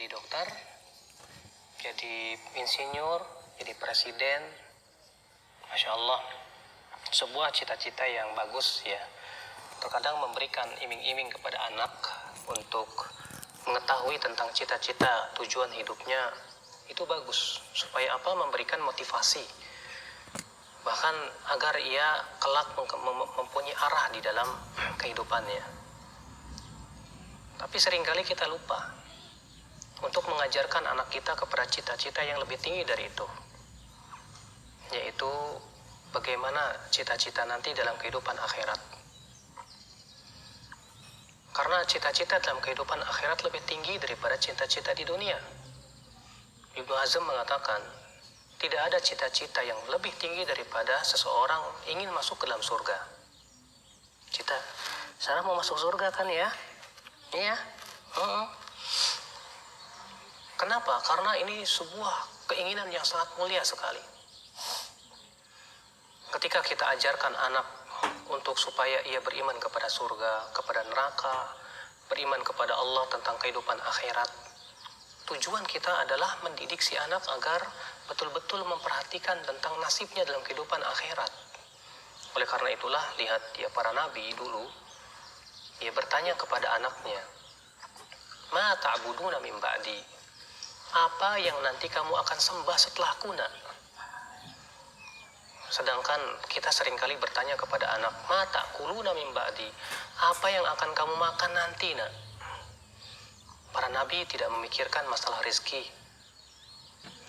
Jadi dokter, jadi insinyur, jadi presiden. Masya Allah, sebuah cita-cita yang bagus ya. Terkadang memberikan iming-iming kepada anak untuk mengetahui tentang cita-cita tujuan hidupnya itu bagus, supaya apa? Memberikan motivasi, bahkan agar ia kelak mempunyai arah di dalam kehidupannya. Tapi seringkali kita lupa untuk mengajarkan anak kita kepada cita-cita yang lebih tinggi dari itu, yaitu bagaimana cita-cita nanti dalam kehidupan akhirat. Karena cita-cita dalam kehidupan akhirat lebih tinggi daripada cita-cita di dunia. Ibnu Hazm mengatakan, tidak ada cita-cita yang lebih tinggi daripada seseorang ingin masuk ke dalam surga. Cita, Sarah mau masuk surga kan ya? Iya. Kenapa? Karena ini sebuah keinginan yang sangat mulia sekali. Ketika kita ajarkan anak untuk supaya ia beriman kepada surga, kepada neraka, beriman kepada Allah tentang kehidupan akhirat, tujuan kita adalah mendidik si anak agar betul-betul memperhatikan tentang nasibnya dalam kehidupan akhirat. Oleh karena itulah, lihat ya, para nabi dulu, ia bertanya kepada anaknya, "Ma ta'buduna min ba'di?" Apa yang nanti kamu akan sembah setelahku, nak? Sedangkan kita seringkali bertanya kepada anak, "Ma ta'kuluna min ba'di?" Apa yang akan kamu makan nanti, nak? Para nabi tidak memikirkan masalah rezeki,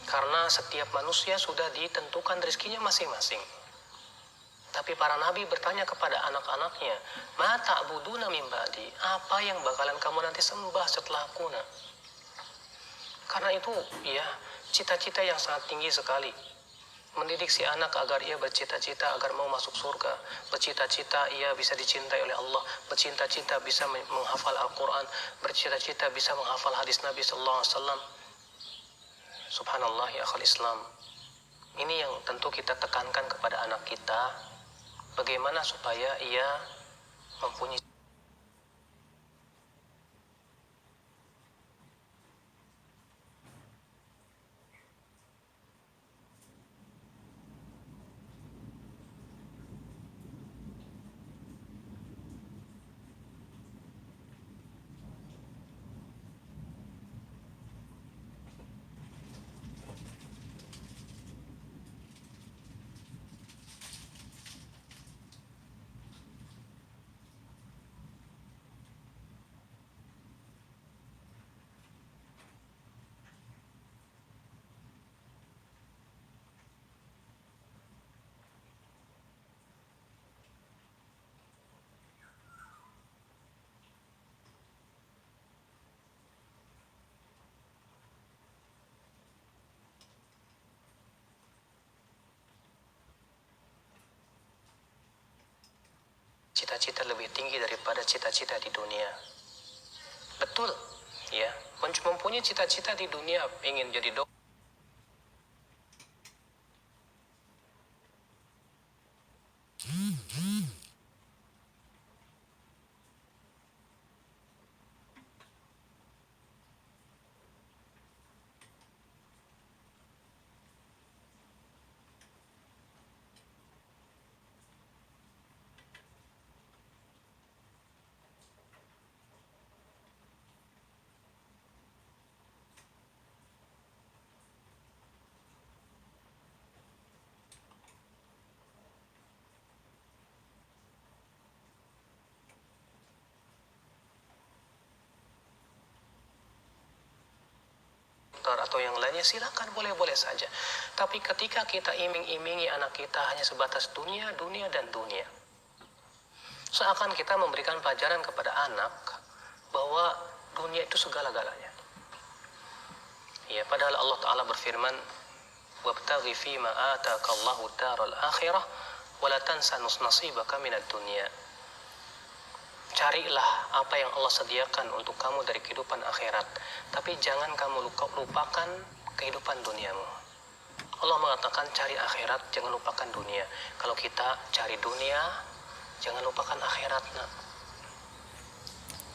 karena setiap manusia sudah ditentukan rezekinya masing-masing. Tapi para nabi bertanya kepada anak-anaknya, "Ma ta'buduna min ba'di?" Apa yang bakalan kamu nanti sembah setelahku, nak? Karena itu, ya, cita-cita yang sangat tinggi sekali. Mendidik si anak agar ia bercita-cita agar mau masuk surga, bercita-cita ia bisa dicintai oleh Allah, bercita-cita bisa menghafal Al-Quran, bercita-cita bisa menghafal hadis Nabi Sallallahu Alaihi Wasallam. Subhanallah ya akhal Islam. Ini yang tentu kita tekankan kepada anak kita, bagaimana supaya ia mempunyai cita-cita lebih tinggi daripada cita-cita di dunia. Betul, ya. Mempunyai cita-cita di dunia, ingin jadi dokter, atau yang lainnya, silakan, boleh-boleh saja. Tapi ketika kita iming-imingi anak kita hanya sebatas dunia, dunia, dan dunia, seakan kita memberikan pelajaran kepada anak bahwa dunia itu segala-galanya. Ya, padahal Allah Ta'ala berfirman, "Wabtaghi fima ataakallahu daral akhirah, wa la tansa nasibaka minad dunya." Carilah apa yang Allah sediakan untuk kamu dari kehidupan akhirat, tapi jangan kamu lupakan kehidupan duniamu. Allah mengatakan cari akhirat, jangan lupakan dunia. Kalau kita cari dunia, jangan lupakan akhirat, nak.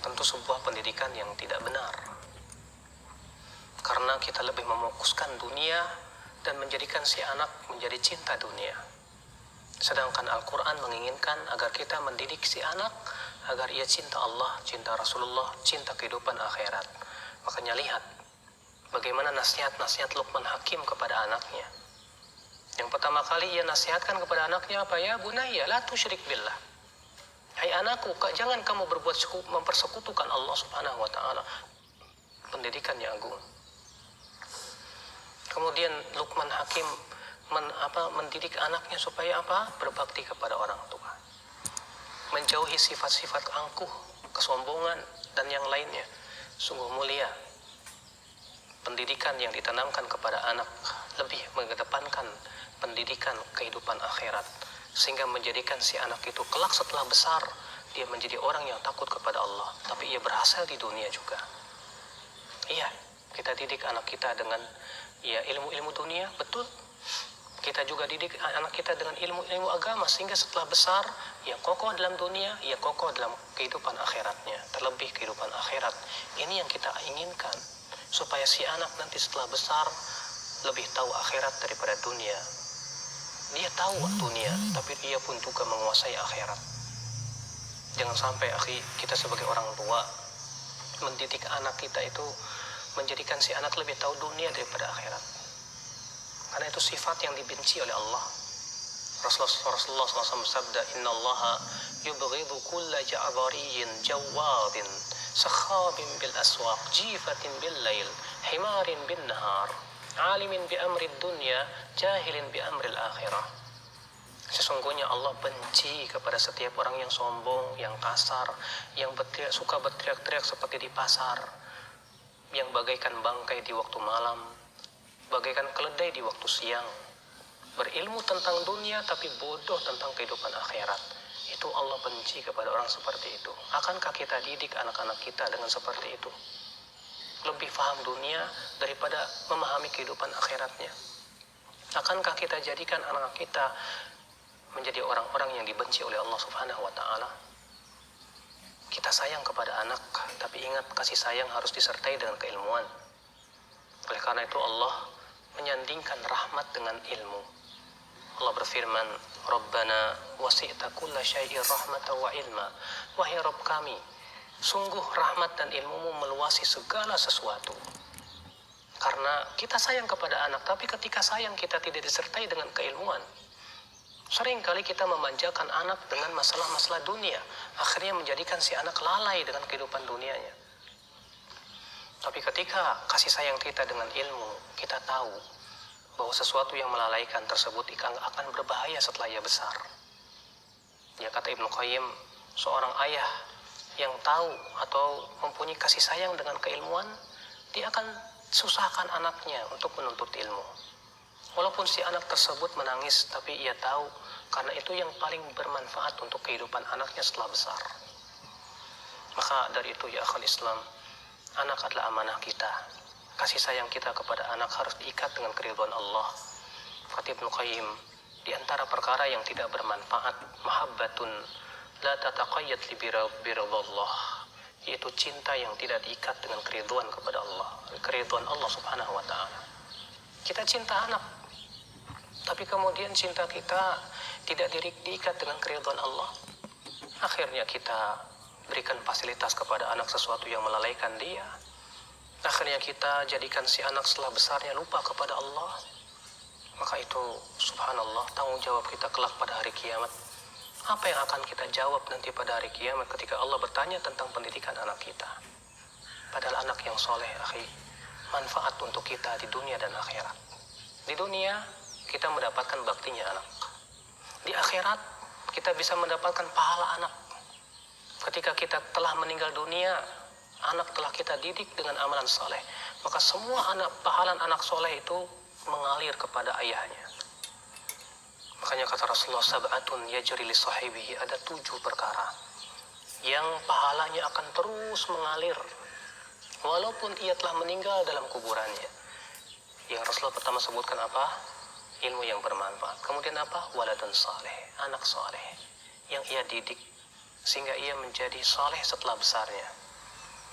Tentu sebuah pendidikan yang tidak benar. Karena kita lebih mefokuskan dunia dan menjadikan si anak menjadi cinta dunia. Sedangkan Al-Quran menginginkan agar kita mendidik si anak agar ia cinta Allah, cinta Rasulullah, cinta kehidupan akhirat. Makanya lihat bagaimana nasihat-nasihat Luqman Hakim kepada anaknya. Yang pertama kali ia nasihatkan kepada anaknya apa? Ya bunayya la tusyrik billah. Hai anakku, jangan kamu berbuat mempersekutukan Allah Subhanahu wa taala. Pendidikan yang agung. Kemudian Luqman Hakim mendidik anaknya supaya apa? Berbakti kepada orang tua. Menjauhi sifat-sifat angkuh, kesombongan dan yang lainnya. Sungguh mulia pendidikan yang ditanamkan kepada anak, lebih mengedepankan pendidikan kehidupan akhirat, sehingga menjadikan si anak itu kelak setelah besar dia menjadi orang yang takut kepada Allah, tapi ia berhasil di dunia juga. Iya, kita didik anak kita dengan ilmu-ilmu dunia, betul. Kita juga didik anak kita dengan ilmu-ilmu agama, sehingga setelah besar ia kokoh dalam dunia, ia kokoh dalam kehidupan akhiratnya, terlebih kehidupan akhirat. Ini yang kita inginkan, supaya si anak nanti setelah besar lebih tahu akhirat daripada dunia. Dia tahu dunia, tapi dia pun juga menguasai akhirat. Jangan sampai kita sebagai orang tua mendidik anak kita itu menjadikan si anak lebih tahu dunia daripada akhirat. Karena itu sifat yang dibenci oleh Allah. Rasulullah SAW bersabda, Inna allaha yubghidu kulla ja'bariyin jawadin sakhabin bil aswaq jifatin bil lail himarin bin nahar alimin bi amri dunya jahilin bi amri akhirah. Sesungguhnya Allah benci kepada setiap orang yang sombong, yang kasar, yang suka berteriak-teriak seperti di pasar, yang bagaikan bangkai di waktu malam, bagaikan keledai di waktu siang, berilmu tentang dunia tapi bodoh tentang kehidupan akhirat. Itu Allah benci kepada orang seperti itu. Akankah kita didik anak-anak kita dengan seperti itu? Lebih paham dunia daripada memahami kehidupan akhiratnya. Akankah kita jadikan anak kita menjadi orang-orang yang dibenci oleh Allah Subhanahu wa taala? Kita sayang kepada anak, tapi ingat kasih sayang harus disertai dengan keilmuan. Oleh karena itu Allah menyandingkan rahmat dengan ilmu. Allah berfirman, Rabbana wasi'ta kulla syai'in rahmatan wa ilma. Wahai Rabb kami, sungguh rahmat dan ilmumu meluasi segala sesuatu. Karena kita sayang kepada anak, tapi ketika sayang kita tidak disertai dengan keilmuan. Seringkali kita memanjakan anak dengan masalah-masalah dunia, akhirnya menjadikan si anak lalai dengan kehidupan dunianya. Tapi ketika kasih sayang kita dengan ilmu, kita tahu bahwa sesuatu yang melalaikan tersebut akan berbahaya setelah ia besar. Ya, kata Ibnu Qayyim, seorang ayah yang tahu atau mempunyai kasih sayang dengan keilmuan, dia akan susahkan anaknya untuk menuntut ilmu. Walaupun si anak tersebut menangis, tapi ia tahu karena itu yang paling bermanfaat untuk kehidupan anaknya setelah besar. Maka dari itu ya akhal Islam, anak adalah amanah kita. Kasih sayang kita kepada anak harus diikat dengan keridhaan Allah. Kata Ibnu Qayyim, di antara perkara yang tidak bermanfaat, mahabbatun la tataqayyad li biridhallah, yaitu cinta yang tidak diikat dengan keridhaan kepada Allah, keridhaan Allah Subhanahu wa taala. Kita cinta anak, tapi kemudian cinta kita tidak diikat dengan keridhaan Allah. Akhirnya kita berikan fasilitas kepada anak sesuatu yang melalaikan dia. Akhirnya kita jadikan si anak setelah besarnya lupa kepada Allah. Maka itu subhanallah tanggung jawab kita kelak pada hari kiamat. Apa yang akan kita jawab nanti pada hari kiamat ketika Allah bertanya tentang pendidikan anak kita? Padahal anak yang soleh, akhi, manfaat untuk kita di dunia dan akhirat. Di dunia kita mendapatkan baktinya anak. Di akhirat kita bisa mendapatkan pahala anak. Ketika kita telah meninggal dunia, anak telah kita didik dengan amalan soleh, maka semua pahala anak soleh itu mengalir kepada ayahnya. Makanya kata Rasulullah, sab'atun yajri li sahibihi, ada 7 perkara yang pahalanya akan terus mengalir walaupun ia telah meninggal dalam kuburannya. Yang Rasulullah pertama sebutkan apa? Ilmu yang bermanfaat. Kemudian apa? Waladun saleh, anak saleh yang ia didik sehingga ia menjadi saleh setelah besarnya.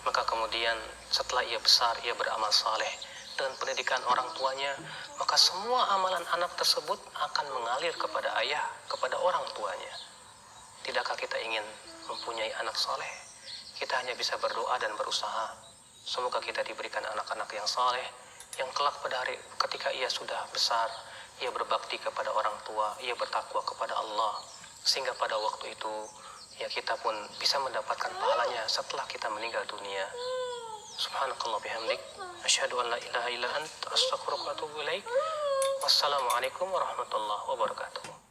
Maka kemudian setelah ia besar, ia beramal saleh, dengan pendidikan orang tuanya, maka semua amalan anak tersebut akan mengalir kepada ayah, kepada orang tuanya. Tidakkah kita ingin mempunyai anak soleh? Kita hanya bisa berdoa dan berusaha. Semoga kita diberikan anak-anak yang soleh, yang kelak pada hari ketika ia sudah besar, ia berbakti kepada orang tua, ia bertakwa kepada Allah, sehingga pada waktu itu ya kita pun bisa mendapatkan pahalanya setelah kita meninggal dunia. Subhanakallah bihamdik, asyhadu an la ilaha illa ant, astaghfiruka wa atubu ilaik. Wassalamualaikum warahmatullahi wabarakatuh.